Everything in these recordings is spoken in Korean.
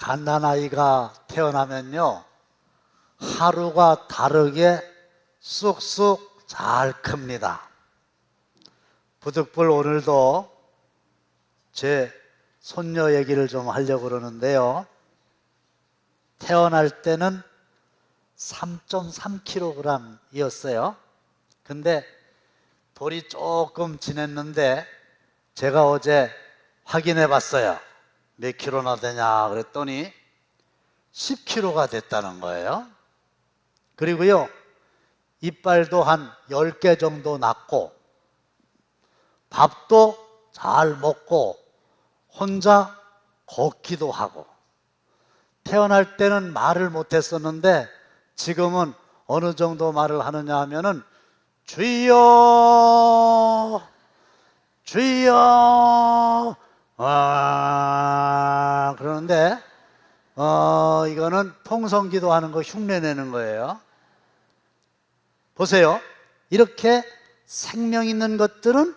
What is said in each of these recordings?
갓난아이가 태어나면요, 하루가 다르게 쑥쑥 잘 큽니다. 부득불 오늘도 제 손녀 얘기를 좀 하려고 그러는데요, 태어날 때는 3.3kg이었어요. 근데 돌이 조금 지냈는데 제가 어제 확인해 봤어요. 몇 킬로나 되냐 그랬더니 10kg가 됐다는 거예요. 그리고요, 이빨도 한 10개 정도 났고 밥도 잘 먹고 혼자 걷기도 하고, 태어날 때는 말을 못했었는데 지금은 어느 정도 말을 하느냐 하면은 주여 주여 그러는데 이거는 통성기도 하는 거 흉내내는 거예요. 보세요. 이렇게 생명 있는 것들은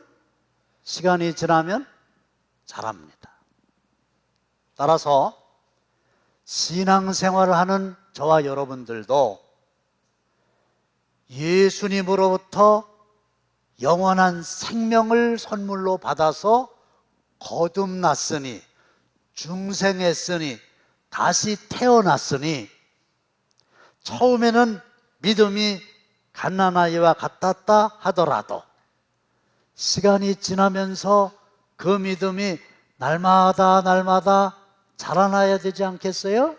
시간이 지나면 자랍니다. 따라서 신앙생활을 하는 저와 여러분들도 예수님으로부터 영원한 생명을 선물로 받아서 거듭났으니, 중생했으니, 다시 태어났으니, 처음에는 믿음이 갓난아이와 같았다 하더라도 시간이 지나면서 그 믿음이 날마다 날마다 자라나야 되지 않겠어요?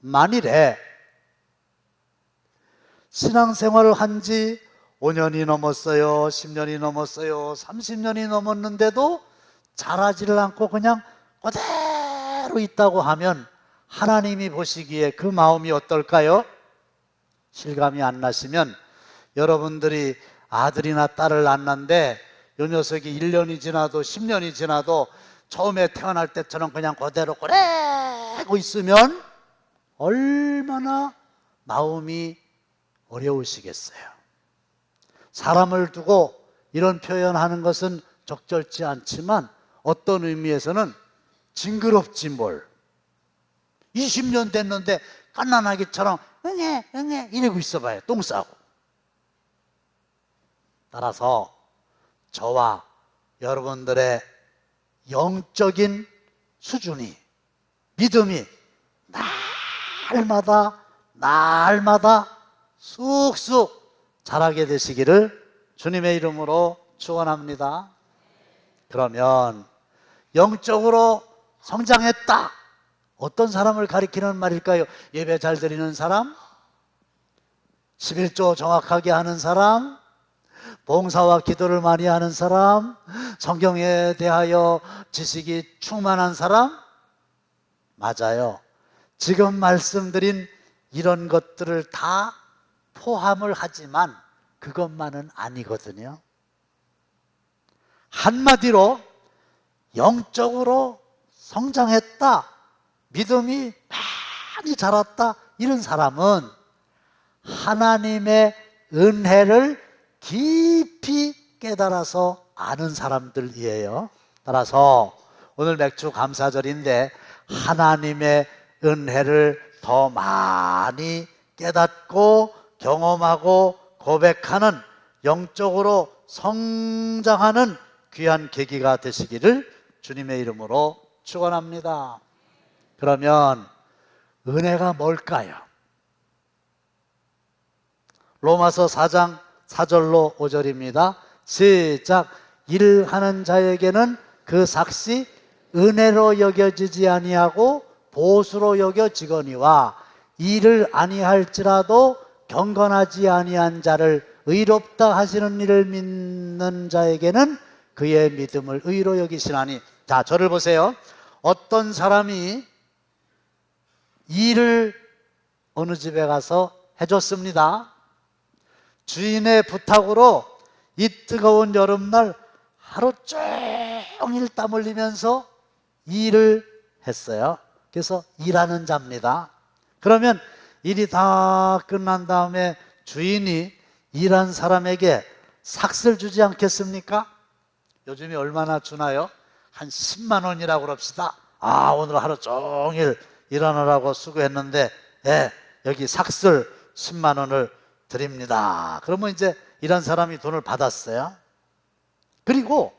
만일에 신앙생활을 한 지 5년이 넘었어요, 10년이 넘었어요, 30년이 넘었는데도 자라지를 않고 그냥 그대로 있다고 하면 하나님이 보시기에 그 마음이 어떨까요? 실감이 안 나시면 여러분들이 아들이나 딸을 낳았는데 요 녀석이 1년이 지나도 10년이 지나도 처음에 태어날 때처럼 그냥 그대로 그래고 있으면 얼마나 마음이 어려우시겠어요. 사람을 두고 이런 표현하는 것은 적절치 않지만 어떤 의미에서는 징그럽지 뭘. 20년 됐는데 갓난아기처럼 응애 응애 이러고 있어봐요. 똥 싸고. 따라서 저와 여러분들의 영적인 수준이, 믿음이 날마다 쑥쑥 자라게 되시기를 주님의 이름으로 축원합니다. 그러면 영적으로 성장했다, 어떤 사람을 가리키는 말일까요? 예배 잘 드리는 사람, 11조 정확하게 하는 사람, 봉사와 기도를 많이 하는 사람, 성경에 대하여 지식이 충만한 사람? 맞아요. 지금 말씀드린 이런 것들을 다 포함을 하지만 그것만은 아니거든요. 한마디로 영적으로 성장했다, 믿음이 많이 자랐다, 이런 사람은 하나님의 은혜를 깊이 깨달아서 아는 사람들이에요. 따라서 오늘 맥주 감사절인데 하나님의 은혜를 더 많이 깨닫고 경험하고 고백하는, 영적으로 성장하는 귀한 계기가 되시기를 주님의 이름으로 축원합니다. 그러면 은혜가 뭘까요? 로마서 4장 4절로 5절입니다. 시작. 일하는 자에게는 그 삭시 은혜로 여겨지지 아니하고 보수로 여겨지거니와 일을 아니할지라도 경건하지 아니한 자를 의롭다 하시는 이를 믿는 자에게는 그의 믿음을 의로 여기시나니. 자, 저를 보세요. 어떤 사람이 일을 어느 집에 가서 해줬습니다. 주인의 부탁으로 이 뜨거운 여름날 하루 종일 땀 흘리면서 일을 했어요. 그래서 일하는 자입니다. 그러면 일이 다 끝난 다음에 주인이 일한 사람에게 삭스를 주지 않겠습니까? 요즘에 얼마나 주나요? 한 10만 원이라고 그럽시다. 아, 오늘 하루 종일 일하느라고 수고했는데, 예, 여기 삭슬 10만 원을 드립니다. 그러면 이제 이런 사람이 돈을 받았어요. 그리고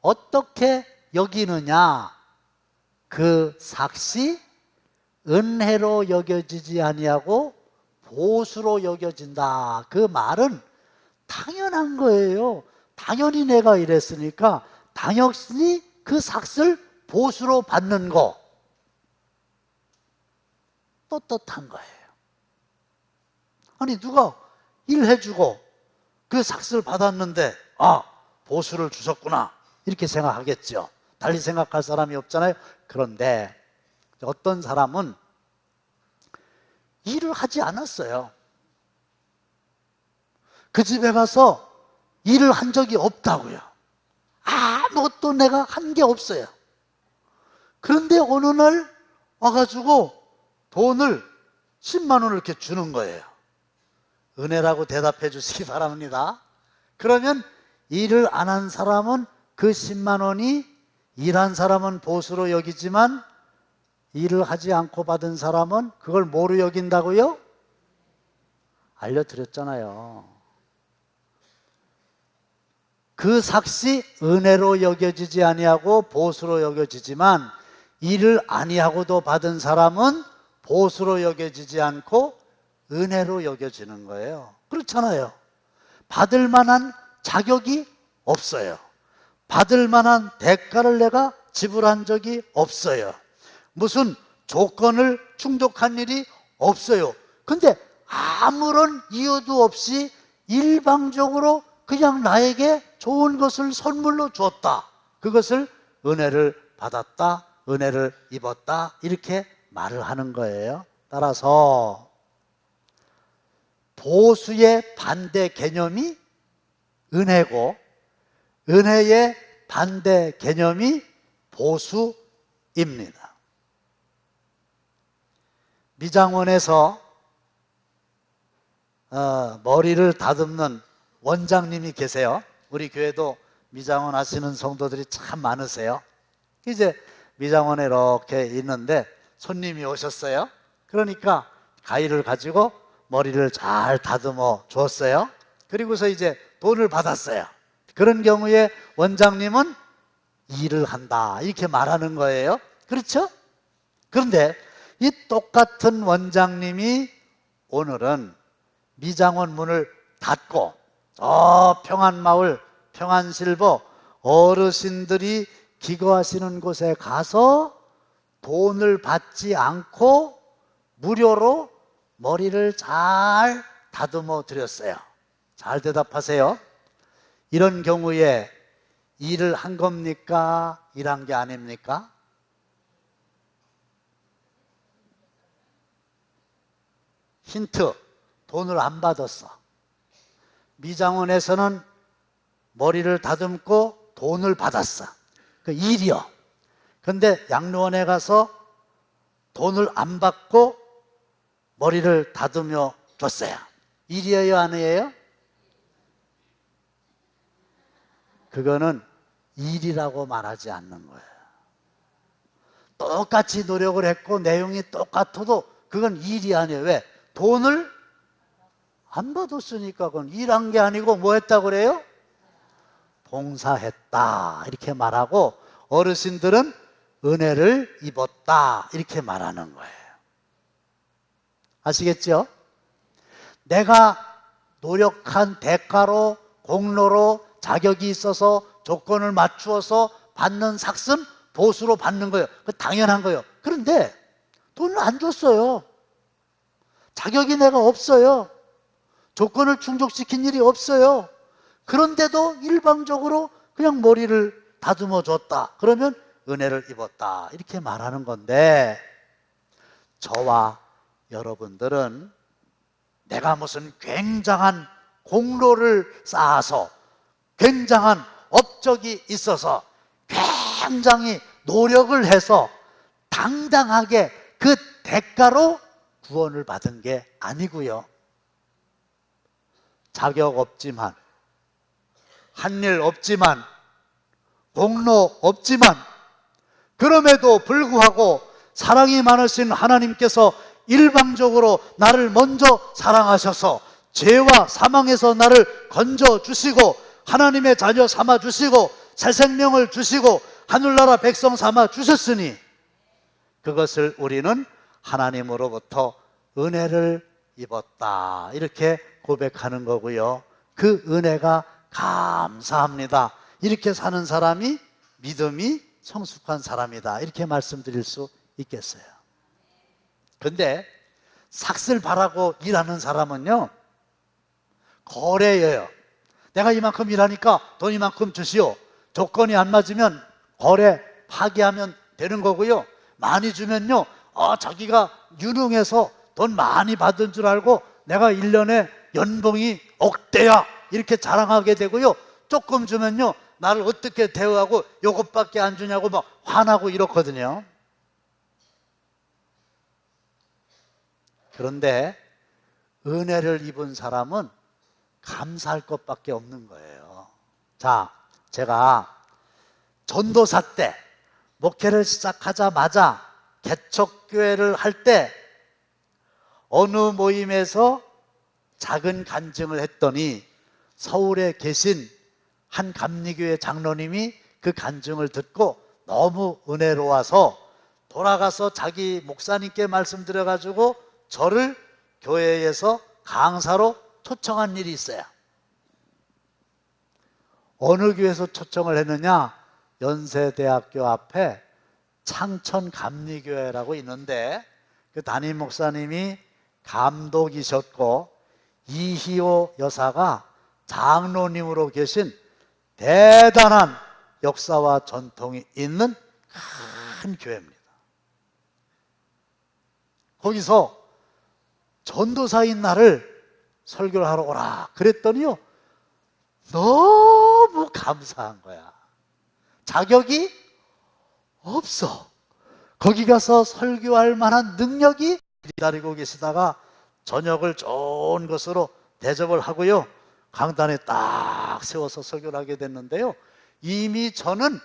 어떻게 여기느냐? 그 삭시 은혜로 여겨지지 아니하고 보수로 여겨진다. 그 말은 당연한 거예요. 당연히 내가 이랬으니까 당연히 그 삭슬 보수로 받는 거 떳떳한 거예요. 아니 누가 일해주고 그 삭슬 받았는데 아, 보수를 주셨구나 이렇게 생각하겠죠. 달리 생각할 사람이 없잖아요. 그런데 어떤 사람은 일을 하지 않았어요. 그 집에 가서 일을 한 적이 없다고요. 아무것도 내가 한 게 없어요. 그런데 어느 날 와가지고 돈을 10만 원을 이렇게 주는 거예요. 은혜라고 대답해 주시기 바랍니다. 그러면 일을 안 한 사람은 그 10만 원이 일한 사람은 보수로 여기지만 일을 하지 않고 받은 사람은 그걸 뭐로 여긴다고요? 알려드렸잖아요. 그 삭시 은혜로 여겨지지 아니하고 보수로 여겨지지만 일을 아니하고도 받은 사람은 보수로 여겨지지 않고 은혜로 여겨지는 거예요. 그렇잖아요. 받을 만한 자격이 없어요. 받을 만한 대가를 내가 지불한 적이 없어요. 무슨 조건을 충족한 일이 없어요. 근데 아무런 이유도 없이 일방적으로 그냥 나에게 좋은 것을 선물로 줬다. 그것을 은혜를 받았다, 은혜를 입었다 이렇게 말을 하는 거예요. 따라서 보수의 반대 개념이 은혜고 은혜의 반대 개념이 보수입니다. 미장원에서 머리를 다듬는 원장님이 계세요. 우리 교회도 미장원 하시는 성도들이 참 많으세요. 이제 미장원에 이렇게 있는데 손님이 오셨어요. 그러니까 가위를 가지고 머리를 잘 다듬어 줬어요. 그리고서 이제 돈을 받았어요. 그런 경우에 원장님은 일을 한다 이렇게 말하는 거예요. 그렇죠? 그런데 이 똑같은 원장님이 오늘은 미장원 문을 닫고 평안마을 평안실버 어르신들이 기거하시는 곳에 가서 돈을 받지 않고 무료로 머리를 잘 다듬어 드렸어요. 잘 대답하세요. 이런 경우에 일을 한 겁니까? 일한 게 아닙니까? 힌트, 돈을 안 받았어. 미장원에서는 머리를 다듬고 돈을 받았어. 그 일이요. 근데 양로원에 가서 돈을 안 받고 머리를 다듬어 줬어요. 일이에요, 아니에요? 그거는 일이라고 말하지 않는 거예요. 똑같이 노력을 했고 내용이 똑같아도 그건 일이 아니에요. 왜? 돈을 안 받았으니까 그건 일한 게 아니고 뭐 했다고 그래요? 봉사했다 이렇게 말하고 어르신들은 은혜를 입었다 이렇게 말하는 거예요. 아시겠죠? 내가 노력한 대가로 공로로 자격이 있어서 조건을 맞추어서 받는 삭은 보수로 받는 거예요. 그 당연한 거예요. 그런데 돈을 안 줬어요. 자격이 내가 없어요. 조건을 충족시킨 일이 없어요. 그런데도 일방적으로 그냥 머리를 다듬어 줬다. 그러면 은혜를 입었다. 이렇게 말하는 건데 저와 여러분들은 내가 무슨 굉장한 공로를 쌓아서 굉장한 업적이 있어서 굉장히 노력을 해서 당당하게 그 대가로 구원을 받은 게 아니고요. 자격 없지만 한 일 없지만 공로 없지만 그럼에도 불구하고 사랑이 많으신 하나님께서 일방적으로 나를 먼저 사랑하셔서 죄와 사망에서 나를 건져주시고 하나님의 자녀 삼아주시고 새 생명을 주시고 하늘나라 백성 삼아주셨으니 그것을 우리는 하나님으로부터 은혜를 입었다, 이렇게 고백하는 거고요. 그 은혜가 감사합니다. 이렇게 사는 사람이 믿음이 성숙한 사람이다, 이렇게 말씀드릴 수 있겠어요. 근데 삭슬 바라고 일하는 사람은요, 거래예요. 내가 이만큼 일하니까 돈 이만큼 주시오. 조건이 안 맞으면 거래 파기하면 되는 거고요. 많이 주면요, 자기가 유능해서 돈 많이 받은 줄 알고 내가 1년에 연봉이 억대야, 이렇게 자랑하게 되고요. 조금 주면요, 나를 어떻게 대우하고 요것밖에 안 주냐고 막 화나고 이렇거든요. 그런데 은혜를 입은 사람은 감사할 것밖에 없는 거예요. 자, 제가 전도사 때 목회를 시작하자마자 개척교회를 할 때 어느 모임에서 작은 간증을 했더니 서울에 계신 한 감리교회 장로님이 그 간증을 듣고 너무 은혜로워서 돌아가서 자기 목사님께 말씀드려가지고 저를 교회에서 강사로 초청한 일이 있어요. 어느 교회에서 초청을 했느냐? 연세대학교 앞에 창천감리교회라고 있는데 그 담임 목사님이 감독이셨고 이희호 여사가 장로님으로 계신 대단한 역사와 전통이 있는 큰 교회입니다. 거기서 전도사인 나를 설교를 하러 오라 그랬더니요, 너무 감사한 거야. 자격이 없어. 거기 가서 설교할 만한 능력이 기다리고 계시다가 저녁을 좋은 것으로 대접을 하고요, 강단에 딱 세워서 설교를 하게 됐는데요, 이미 저는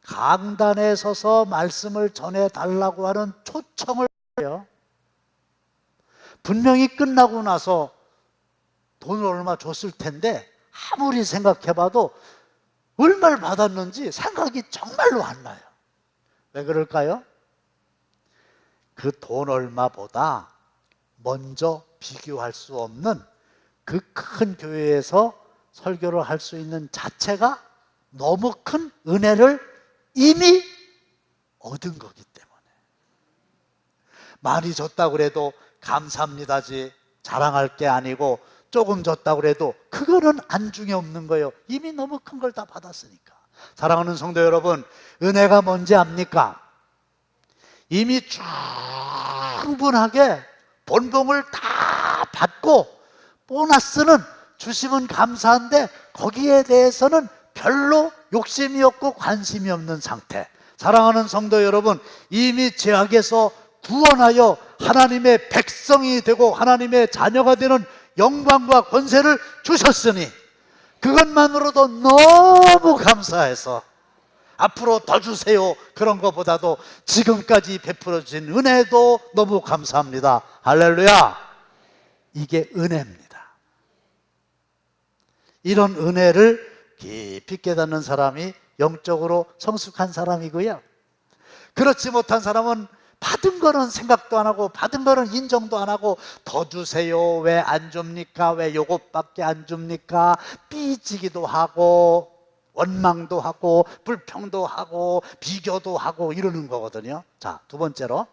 강단에 서서 말씀을 전해달라고 하는 초청을 해요. 분명히 끝나고 나서 돈을 얼마 줬을 텐데 아무리 생각해봐도 얼마를 받았는지 생각이 정말로 안 나요. 왜 그럴까요? 그 돈 얼마보다 먼저 비교할 수 없는 그 큰 교회에서 설교를 할 수 있는 자체가 너무 큰 은혜를 이미 얻은 거기 때문에. 많이 줬다고 그래도 감사합니다지 자랑할 게 아니고, 조금 줬다고 그래도 그거는 안중에 없는 거예요. 이미 너무 큰 걸 다 받았으니까. 사랑하는 성도 여러분, 은혜가 뭔지 압니까? 이미 충분하게 본봉을 다 받고 보너스는 주시면 감사한데 거기에 대해서는 별로 욕심이 없고 관심이 없는 상태. 사랑하는 성도 여러분, 이미 죄악에서 구원하여 하나님의 백성이 되고 하나님의 자녀가 되는 영광과 권세를 주셨으니 그것만으로도 너무 감사해서 앞으로 더 주세요, 그런 것보다도 지금까지 베풀어 주신 은혜도 너무 감사합니다. 할렐루야. 이게 은혜입니다. 이런 은혜를 깊이 깨닫는 사람이 영적으로 성숙한 사람이고요, 그렇지 못한 사람은 받은 거는 생각도 안 하고 받은 거는 인정도 안 하고 더 주세요, 왜 안 줍니까, 왜 요것밖에 안 줍니까, 삐지기도 하고 원망도 하고 불평도 하고 비교도 하고 이러는 거거든요. 자, 두 번째로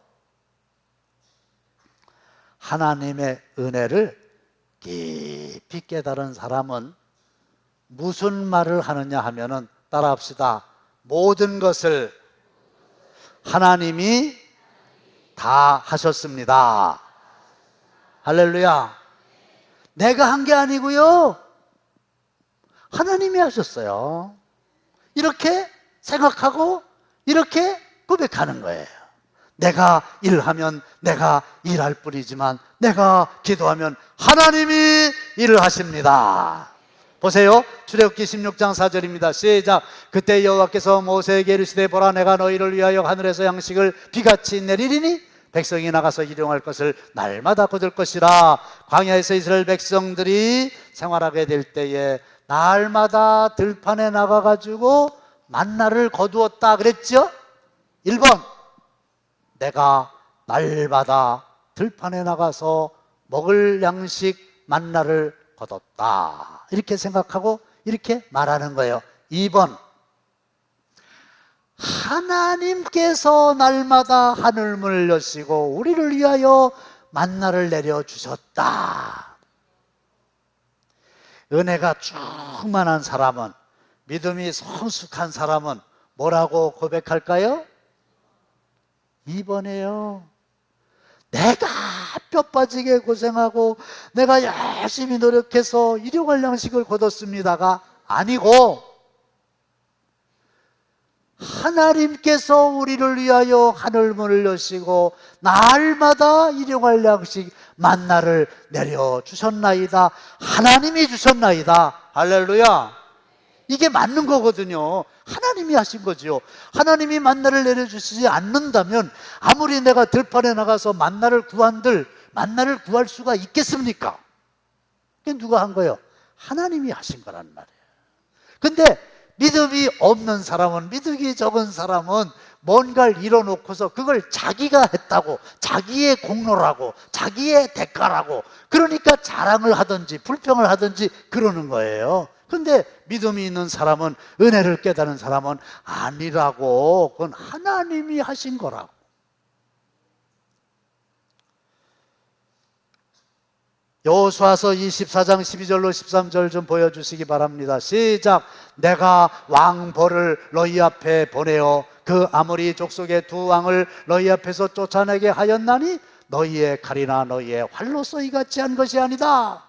하나님의 은혜를 깊이 깨달은 사람은 무슨 말을 하느냐 하면은, 따라합시다. 모든 것을 하나님이 다 하셨습니다. 할렐루야. 내가 한 게 아니고요, 하나님이 하셨어요. 이렇게 생각하고 이렇게 고백하는 거예요. 내가 일하면 내가 일할 뿐이지만 내가 기도하면 하나님이 일을 하십니다. 보세요. 출애굽기 16장 4절입니다. 시작. 그때 여호와께서 모세에게 이르시되 보라 내가 너희를 위하여 하늘에서 양식을 비같이 내리리니 백성이 나가서 일용할 것을 날마다 거둘 것이라. 광야에서 이스라엘 백성들이 생활하게 될 때에 날마다 들판에 나가가지고 만나를 거두었다 그랬죠? 1번, 내가 날마다 들판에 나가서 먹을 양식 만나를 거뒀다, 이렇게 생각하고 이렇게 말하는 거예요. 2번, 하나님께서 날마다 하늘문을 여시고 우리를 위하여 만나를 내려주셨다. 은혜가 충만한 사람은, 믿음이 성숙한 사람은 뭐라고 고백할까요? 2번이에요. 내가 뼈 빠지게 고생하고 내가 열심히 노력해서 일용할 양식을 거뒀습니다가 아니고, 하나님께서 우리를 위하여 하늘문을 여시고 날마다 일용할 양식 만나를 내려주셨나이다. 하나님이 주셨나이다. 할렐루야. 이게 맞는 거거든요. 하나님이 하신 거죠. 하나님이 만나를 내려주시지 않는다면 아무리 내가 들판에 나가서 만나를 구한들 만나를 구할 수가 있겠습니까? 그게 누가 한 거예요? 하나님이 하신 거란 말이에요. 근데 믿음이 없는 사람은, 믿음이 적은 사람은 뭔가를 이뤄놓고서 그걸 자기가 했다고, 자기의 공로라고, 자기의 대가라고, 그러니까 자랑을 하든지 불평을 하든지 그러는 거예요. 근데 믿음이 있는 사람은, 은혜를 깨달은 사람은 아니라고, 그건 하나님이 하신 거라고. 여호수아서 24장 12절로 13절 좀 보여주시기 바랍니다. 시작. 내가 왕벌을 너희 앞에 보내어 그 아모리 족속의 두 왕을 너희 앞에서 쫓아내게 하였나니 너희의 칼이나 너희의 활로서 이같이 한 것이 아니다.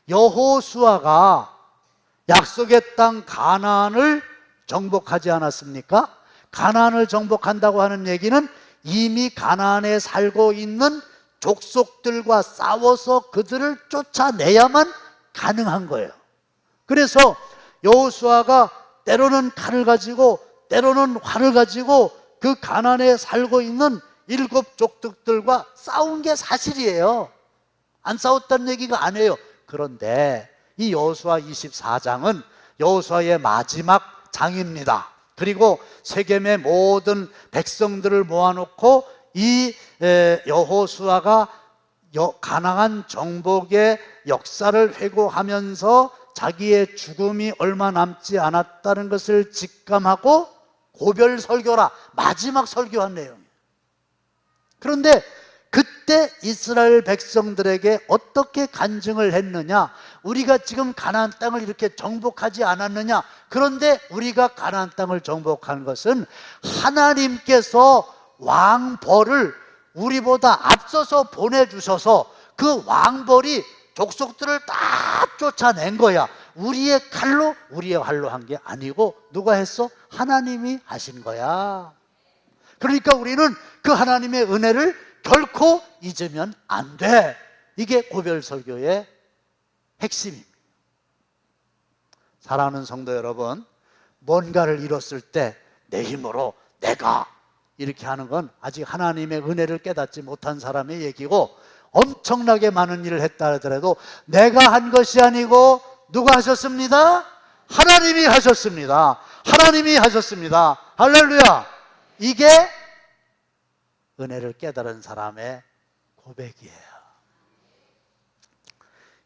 여호수아가 약속의 땅 가나안을 정복하지 않았습니까? 가나안을 정복한다고 하는 얘기는 이미 가나안에 살고 있는 족속들과 싸워서 그들을 쫓아내야만 가능한 거예요. 그래서 여호수아가 때로는 칼을 가지고 때로는 활을 가지고 그 가나안에 살고 있는 7 족속들과 싸운 게 사실이에요. 안 싸웠다는 얘기가 아니에요. 그런데 이 여호수아 24장은 여호수아의 마지막 장입니다. 그리고 세겜의 모든 백성들을 모아놓고 이 여호수아가 가나안 정복의 역사를 회고하면서 자기의 죽음이 얼마 남지 않았다는 것을 직감하고 고별 설교라, 마지막 설교한 내용이에요. 그런데 그때 이스라엘 백성들에게 어떻게 간증을 했느냐? 우리가 지금 가나안 땅을 이렇게 정복하지 않았느냐? 그런데 우리가 가나안 땅을 정복한 것은 하나님께서 왕벌을 우리보다 앞서서 보내주셔서 그 왕벌이 족속들을 다 쫓아낸 거야. 우리의 칼로 우리의 활로 한 게 아니고 누가 했어? 하나님이 하신 거야. 그러니까 우리는 그 하나님의 은혜를 결코 잊으면 안 돼. 이게 고별설교의 핵심입니다. 사랑하는 성도 여러분, 뭔가를 이뤘을 때 내 힘으로 내가 이렇게 하는 건 아직 하나님의 은혜를 깨닫지 못한 사람의 얘기고, 엄청나게 많은 일을 했다 하더라도 내가 한 것이 아니고 누가 하셨습니다? 하나님이 하셨습니다. 하나님이 하셨습니다. 할렐루야. 이게 은혜를 깨달은 사람의 고백이에요.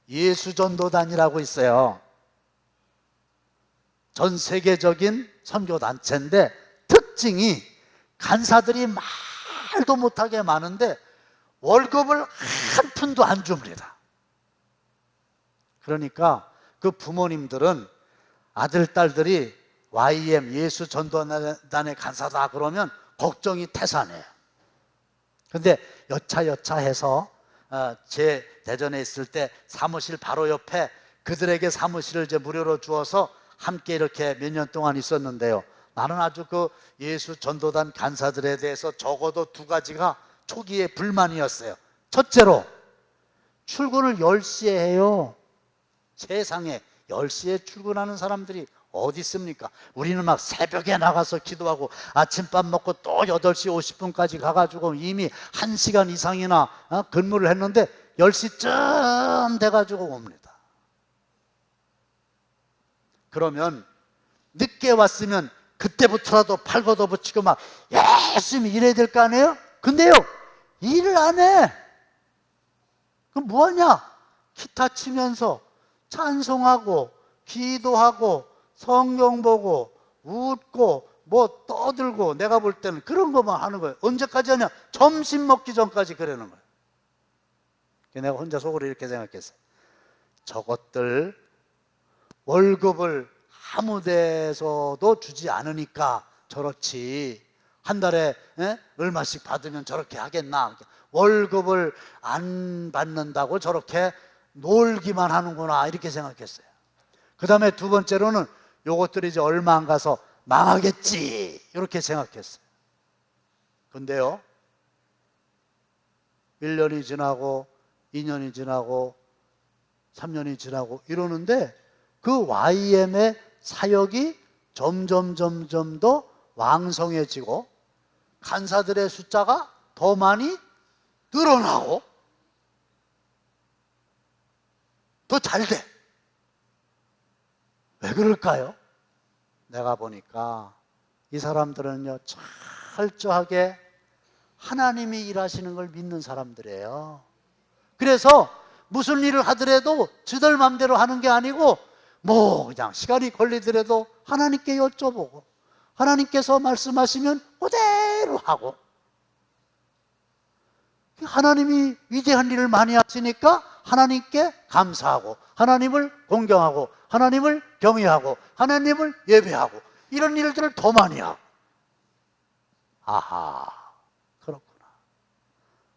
예수전도단이라고 있어요. 전 세계적인 선교단체인데 특징이 간사들이 말도 못하게 많은데 월급을 한 푼도 안 줍니다. 그러니까 그 부모님들은 아들, 딸들이 YM 예수전도단의 간사다 그러면 걱정이 태산해요. 근데 여차여차해서 제 대전에 있을 때 사무실 바로 옆에 그들에게 사무실을 이제 무료로 주어서 함께 이렇게 몇 년 동안 있었는데요. 나는 아주 그 예수 전도단 간사들에 대해서 적어도 2가지가 초기에 불만이었어요. 첫째로, 출근을 10시에 해요. 세상에 10시에 출근하는 사람들이 어디 있습니까? 우리는 막 새벽에 나가서 기도하고 아침밥 먹고 또 8시 50분까지 가가지고 이미 1시간 이상이나 근무를 했는데 10시쯤 돼가지고 옵니다. 그러면 늦게 왔으면 그때부터라도 팔 걷어붙이고 막 열심히 일해야 될 거 아니에요? 근데요, 일을 안 해. 그럼 뭐하냐? 기타 치면서 찬송하고 기도하고 성경 보고 웃고 뭐 떠들고, 내가 볼 때는 그런 것만 하는 거예요. 언제까지 하냐? 점심 먹기 전까지 그러는 거예요. 내가 혼자 속으로 이렇게 생각했어요. 저것들 월급을 아무 데서도 주지 않으니까 저렇지, 한 달에 얼마씩 받으면 저렇게 하겠나. 월급을 안 받는다고 저렇게 놀기만 하는구나, 이렇게 생각했어요. 그 다음에 두 번째로는 요것들이 이제 얼마 안 가서 망하겠지, 이렇게 생각했어요. 근데요, 1년이 지나고 2년이 지나고 3년이 지나고 이러는데 그 YM의 사역이 점점 더 왕성해지고 간사들의 숫자가 더 많이 늘어나고 더 잘 돼. 왜 그럴까요? 내가 보니까 이 사람들은요, 철저하게 하나님이 일하시는 걸 믿는 사람들이에요. 그래서 무슨 일을 하더라도 지들 맘대로 하는 게 아니고 뭐 그냥 시간이 걸리더라도 하나님께 여쭤보고 하나님께서 말씀하시면 그대로 하고, 하나님이 위대한 일을 많이 하시니까 하나님께 감사하고 하나님을 공경하고 하나님을 경외하고 하나님을 예배하고 이런 일들을 더 많이 하고. 아하, 그렇구나.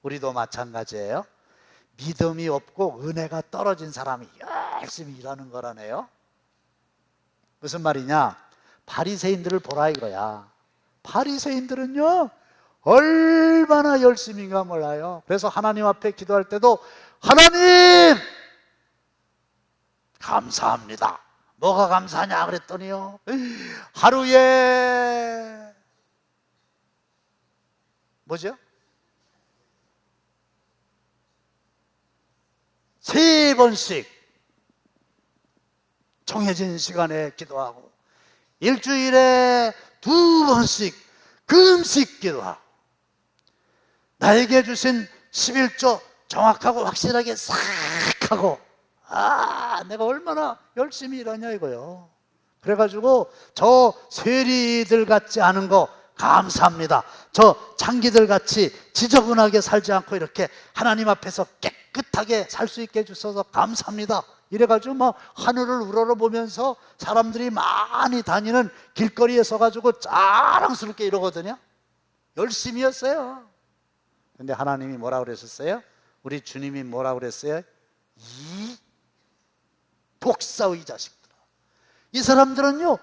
우리도 마찬가지예요. 믿음이 없고 은혜가 떨어진 사람이 열심히 일하는 거라네요. 무슨 말이냐? 바리새인들을 보라 이거야. 바리새인들은요, 얼마나 열심인가 몰라요. 그래서 하나님 앞에 기도할 때도 하나님 감사합니다. 뭐가 감사하냐 그랬더니요, 하루에 뭐죠? 3번씩 정해진 시간에 기도하고 일주일에 2번씩 금식 기도하고 나에게 주신 11조 정확하고 확실하게 싹 하고, 내가 얼마나 열심히 일하냐 이거요. 그래가지고 저 쇠리들 같지 않은 거 감사합니다. 저 장기들 같이 지저분하게 살지 않고 이렇게 하나님 앞에서 깨끗하게 살 수 있게 해주셔서 감사합니다. 이래가지고 막 하늘을 우러러보면서 사람들이 많이 다니는 길거리에 서가지고 자랑스럽게 이러거든요. 열심히 했어요. 근데 하나님이 뭐라 그랬었어요? 우리 주님이 뭐라 그랬어요? 이 독사의 자식들아, 이 사람들은요,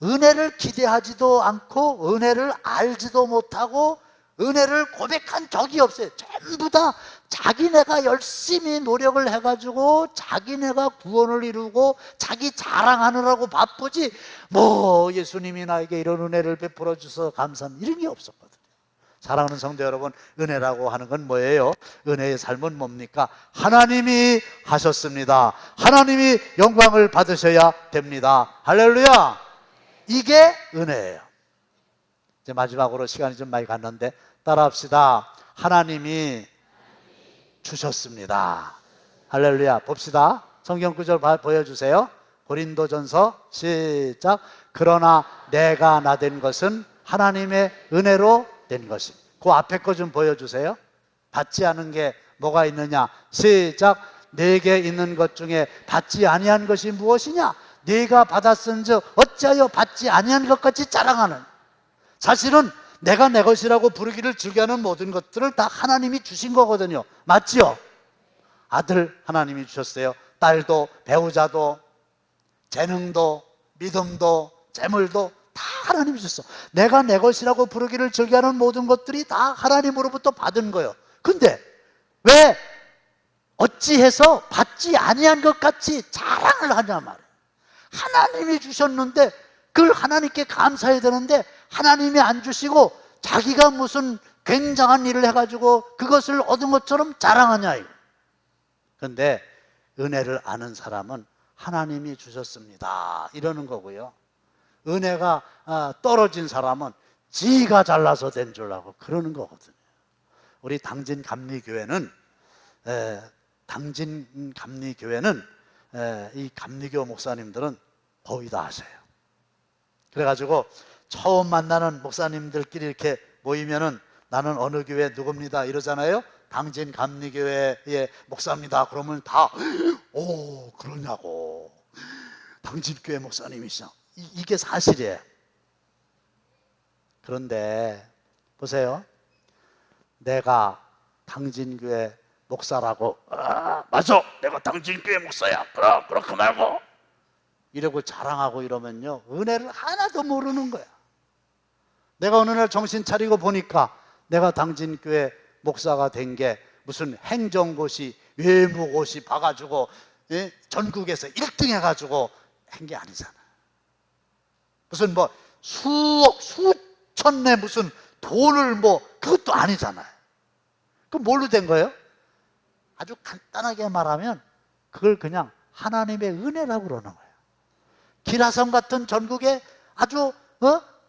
은혜를 기대하지도 않고 은혜를 알지도 못하고 은혜를 고백한 적이 없어요. 전부 다 자기네가 열심히 노력을 해가지고 자기네가 구원을 이루고 자기 자랑하느라고 바쁘지, 뭐 예수님이 나에게 이런 은혜를 베풀어 주셔서 감사합니다, 이런 게 없었거든요. 사랑하는 성도 여러분, 은혜라고 하는 건 뭐예요? 은혜의 삶은 뭡니까? 하나님이 하셨습니다. 하나님이 영광을 받으셔야 됩니다. 할렐루야! 이게 은혜예요. 이제 마지막으로 시간이 좀 많이 갔는데 따라합시다. 하나님이 주셨습니다. 할렐루야. 봅시다. 성경 구절 보여주세요. 고린도전서 시작. 그러나 내가 나된 것은 하나님의 은혜로 된 것입니다. 그 앞에 거 좀 보여주세요. 받지 않은 게 뭐가 있느냐? 시작. 내게 있는 것 중에 받지 아니한 것이 무엇이냐? 네가 받았은즉 어찌하여 받지 아니한 것 같이 자랑하는. 사실은 내가 내 것이라고 부르기를 즐겨하는 모든 것들을 다 하나님이 주신 거거든요. 맞지요? 아들 하나님이 주셨어요. 딸도, 배우자도, 재능도, 믿음도, 재물도 다 하나님이 주셨어. 내가 내 것이라고 부르기를 즐겨하는 모든 것들이 다 하나님으로부터 받은 거예요. 근데 왜 어찌해서 받지 아니한 것 같이 자랑을 하냐 말이에요. 하나님이 주셨는데 그걸 하나님께 감사해야 되는데 하나님이 안 주시고 자기가 무슨 굉장한 일을 해가지고 그것을 얻은 것처럼 자랑하냐 이거. 그런데 은혜를 아는 사람은 하나님이 주셨습니다 이러는 거고요, 은혜가 떨어진 사람은 지가 잘나서 된 줄 알고 그러는 거거든요. 우리 당진 감리교회는 이 감리교 목사님들은 거의 다 아세요. 그래가지고 처음 만나는 목사님들끼리 이렇게 모이면은 나는 어느 교회 누굽니다 이러잖아요. 당진 감리교회의 목사입니다. 그러면 다 오 그러냐고, 당진교회 목사님이시죠. 이게 사실이에요. 그런데 보세요, 내가 당진교회 목사라고 맞아 내가 당진교회 목사야 그렇게 말고 이러고 자랑하고 이러면요 은혜를 하나도 모르는 거야. 내가 어느 날 정신 차리고 보니까 내가 당진교회 목사가 된 게 무슨 행정고시 외무고시 봐가지고 전국에서 1등 해가지고 한 게 아니잖아. 무슨 뭐 수억 수천내 무슨 돈을 그것도 아니잖아요. 그럼 뭘로 된 거예요? 아주 간단하게 말하면 그걸 그냥 하나님의 은혜라고 그러는 거예요. 기라성 같은 전국에 아주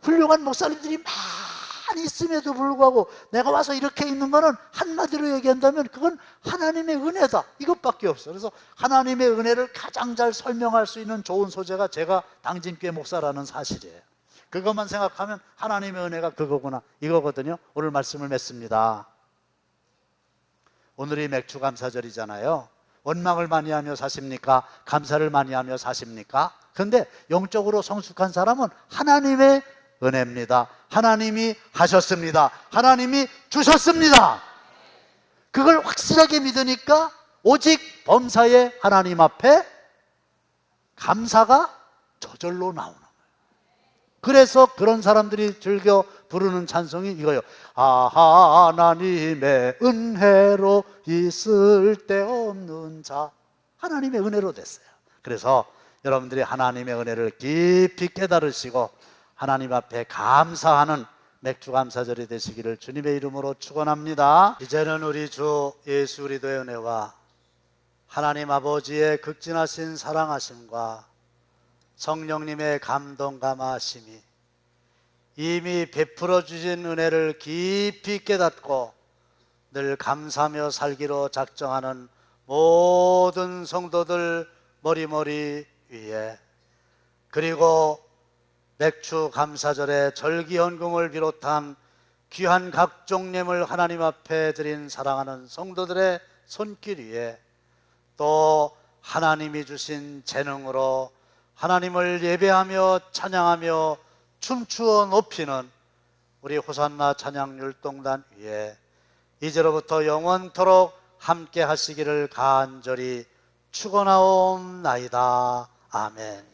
훌륭한 목사님들이 많이 있음에도 불구하고 내가 와서 이렇게 있는 거는 한마디로 얘기한다면 그건 하나님의 은혜다 이것밖에 없어. 그래서 하나님의 은혜를 가장 잘 설명할 수 있는 좋은 소재가 제가 당진교회 목사라는 사실이에요. 그것만 생각하면 하나님의 은혜가 그거구나 이거거든요. 오늘 말씀을 맺습니다. 오늘이 맥주 감사절이잖아요. 원망을 많이 하며 사십니까? 감사를 많이 하며 사십니까? 그런데 영적으로 성숙한 사람은 하나님의 은혜입니다. 하나님이 하셨습니다. 하나님이 주셨습니다. 그걸 확실하게 믿으니까 오직 범사의 하나님 앞에 감사가 저절로 나오는 거예요. 그래서 그런 사람들이 즐겨 부르는 찬송이 이거예요. 하나님의 은혜로 있을 데 없는 자. 하나님의 은혜로 됐어요. 그래서 여러분들이 하나님의 은혜를 깊이 깨달으시고 하나님 앞에 감사하는 맥주감사절이 되시기를 주님의 이름으로 축원합니다. 이제는 우리 주 예수 그리스도의 은혜와 하나님 아버지의 극진하신 사랑하심과 성령님의 감동 감화하심이 이미 베풀어 주신 은혜를 깊이 깨닫고 늘 감사하며 살기로 작정하는 모든 성도들 머리머리 위에, 그리고 맥주 감사절에 절기헌금을 비롯한 귀한 각종 예물 하나님 앞에 드린 사랑하는 성도들의 손길 위에, 또 하나님이 주신 재능으로 하나님을 예배하며 찬양하며 춤추어 높이는 우리 호산나 찬양 율동단 위에 이제로부터 영원토록 함께 하시기를 간절히 축원하옵나이다. 아멘.